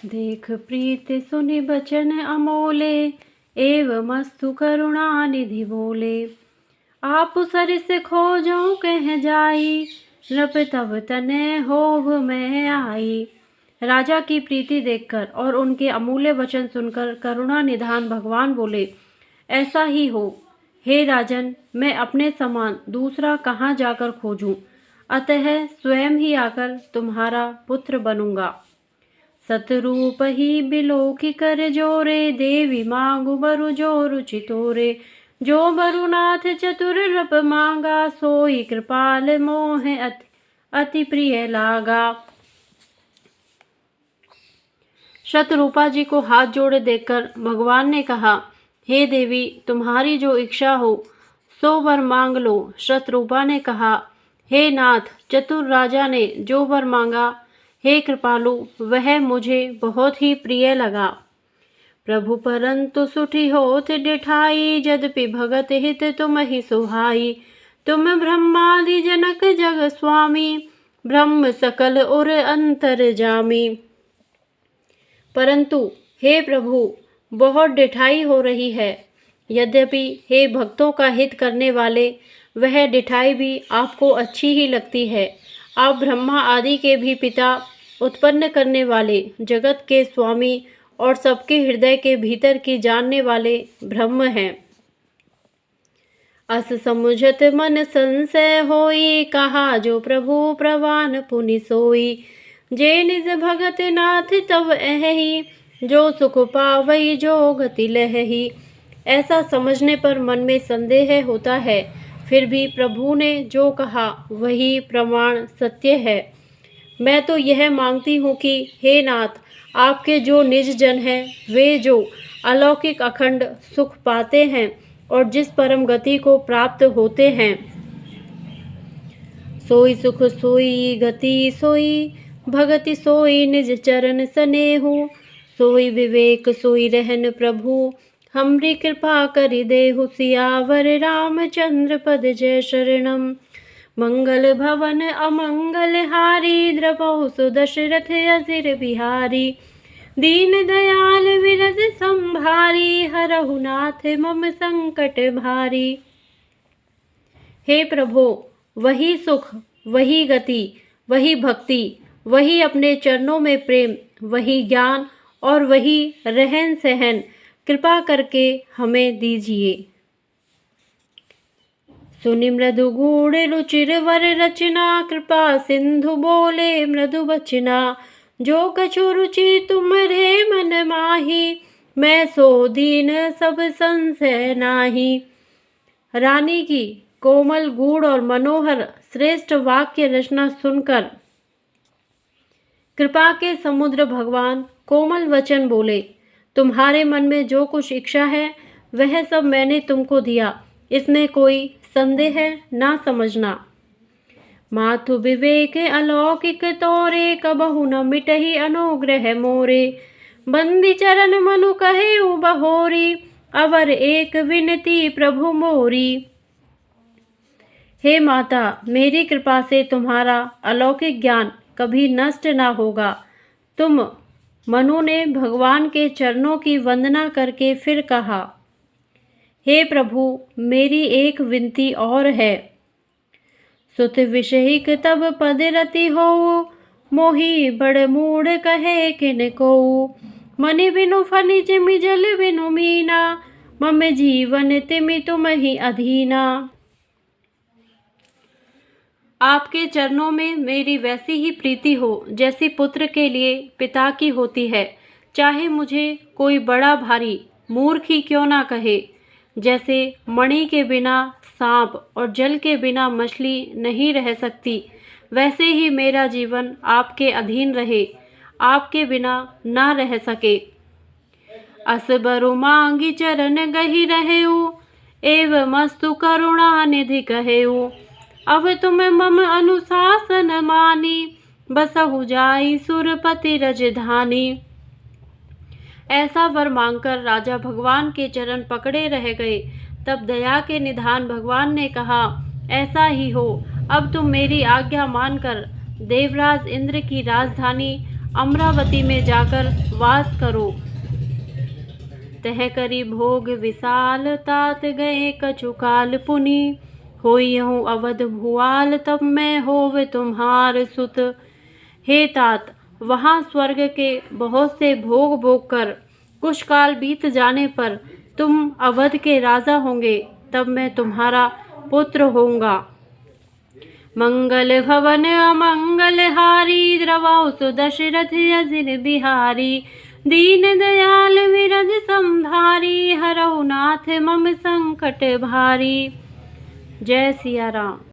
देख प्रीत सुनि बचन अमोले, एवमस्तु करुणा निधि बोले। आप सरिस खोजऊँ कह जाई, नृप तब तनय होभ में आई। राजा की प्रीति देखकर और उनके अमूल्य वचन सुनकर करुणा निधान भगवान बोले, ऐसा ही हो हे राजन, मैं अपने समान दूसरा कहाँ जाकर खोजूं, अतः स्वयं ही आकर तुम्हारा पुत्र बनूंगा। सतरूप ही बिलोकी कर जोरे, देवी मांगु बरु जो रुचि तोरे। जो बरुनाथ चतुर नृप मांगा, सोई कृपाल मोह अति प्रिय लागा। शतरूपा जी को हाथ जोड़े देखकर भगवान ने कहा, हे देवी, तुम्हारी जो इच्छा हो सो वर मांग लो। शतरूपा ने कहा, हे नाथ, चतुर राजा ने जो वर मांगा, हे कृपालु, वह मुझे बहुत ही प्रिय लगा। प्रभु परंतु सुठी होत डिठाई, यद्यपि भगत हित तुम ही सुहाई। तुम ब्रह्मादि जनक जग स्वामी, ब्रह्म सकल और अंतर जामी। परंतु हे प्रभु, बहुत डिठाई हो रही है। यद्यपि हे भक्तों का हित करने वाले, वह डिठाई भी आपको अच्छी ही लगती है। आप ब्रह्मा आदि के भी पिता, उत्पन्न करने वाले, जगत के स्वामी और सबके हृदय के भीतर की जानने वाले ब्रह्म हैं। अस समुझत मन संशय होई, कहा जो प्रभु प्रवान पुनि सोई। जे निज भगत नाथ तव अहि, जो सुख पावई जो गति लहही। ऐसा समझने पर मन में संदेह होता है, फिर भी प्रभु ने जो कहा वही प्रमाण सत्य है। मैं तो यह मांगती हूँ कि हे नाथ, आपके जो निज जन हैं, वे जो अलौकिक अखंड सुख पाते हैं और जिस परम गति को प्राप्त होते हैं, सोई सुख सोई गति सोई भगति सोई निज चरण सनेहु। सोई विवेक सोई रहन प्रभु, हमरी कृपा करि देहु। सियावर रामचंद्र पद जय शरणम। मंगल भवन अमंगल हारी, द्रवहु सुदशरथ असिर बिहारी। दीन दयाल विरद संभारी, हरहु नाथ मम संकट भारी। हे प्रभु, वही सुख, वही गति, वही भक्ति, वही अपने चरणों में प्रेम, वही ज्ञान और वही रहन सहन कृपा करके हमें दीजिए। सुनि मृदु गूढ़ रुचिर वर रचना, कृपा सिंधु बोले मृदु बचना। जो कछु रुचि तुम्हरे मन माही, मैं सो दीन सब संशय नाही। रानी की कोमल गूढ़ और मनोहर श्रेष्ठ वाक्य रचना सुनकर कृपा के समुद्र भगवान कोमल वचन बोले, तुम्हारे मन में जो कुछ इच्छा है वह सब मैंने तुमको दिया, इसमें कोई संदेह ना समझना। माथु विवेक अलौकिक तोरे, कबहु न मिटहि अनुग्रह मोरे। बंदी चरण मनु कहे बहोरी, अवर एक विनती प्रभु मोरी। हे माता, मेरी कृपा से तुम्हारा अलौकिक ज्ञान कभी नष्ट ना होगा। तुम मनु ने भगवान के चरणों की वंदना करके फिर कहा, हे प्रभु, मेरी एक विनती और है। सुत विषहिक तब पद रति हो, मोहि बड़ मूढ़ कहे किन को। मनि बिनु फनि जिमि जल बिनु मीना, मम जीवन तिमि तुम ही अधीना। आपके चरणों में मेरी वैसी ही प्रीति हो जैसी पुत्र के लिए पिता की होती है, चाहे मुझे कोई बड़ा भारी मूर्ख ही क्यों ना कहे। जैसे मणि के बिना सांप और जल के बिना मछली नहीं रह सकती, वैसे ही मेरा जीवन आपके अधीन रहे, आपके बिना ना रह सके। अस बरु मांगी चरण गहि रहेऊ, एवमस्तु करुणा निधि कहेऊ। अब तुम मम अनुशासन मानी, बसहु जाई सुरपति रजधानी। ऐसा वर मांगकर राजा भगवान के चरण पकड़े रह गए। तब दया के निधान भगवान ने कहा, ऐसा ही हो, अब तुम मेरी आज्ञा मानकर देवराज इंद्र की राजधानी अमरावती में जाकर वास करो। तह करी भोग विशाल, तात गए कछु काल पुनि। होइहूँ अवध भुआल, तब मैं होवे तुम्हार सुत। हे तात, वहाँ स्वर्ग के बहुत से भोग भोग कर कुछ काल बीत जाने पर तुम अवध के राजा होंगे, तब मैं तुम्हारा पुत्र होऊंगा। मंगल भवन अमंगल हारी, द्रवाउ सुदशरथ अजिर बिहारी। दीन दयाल विरज संधारी, हरऊ नाथ मम संकट भारी। जय सिया राम।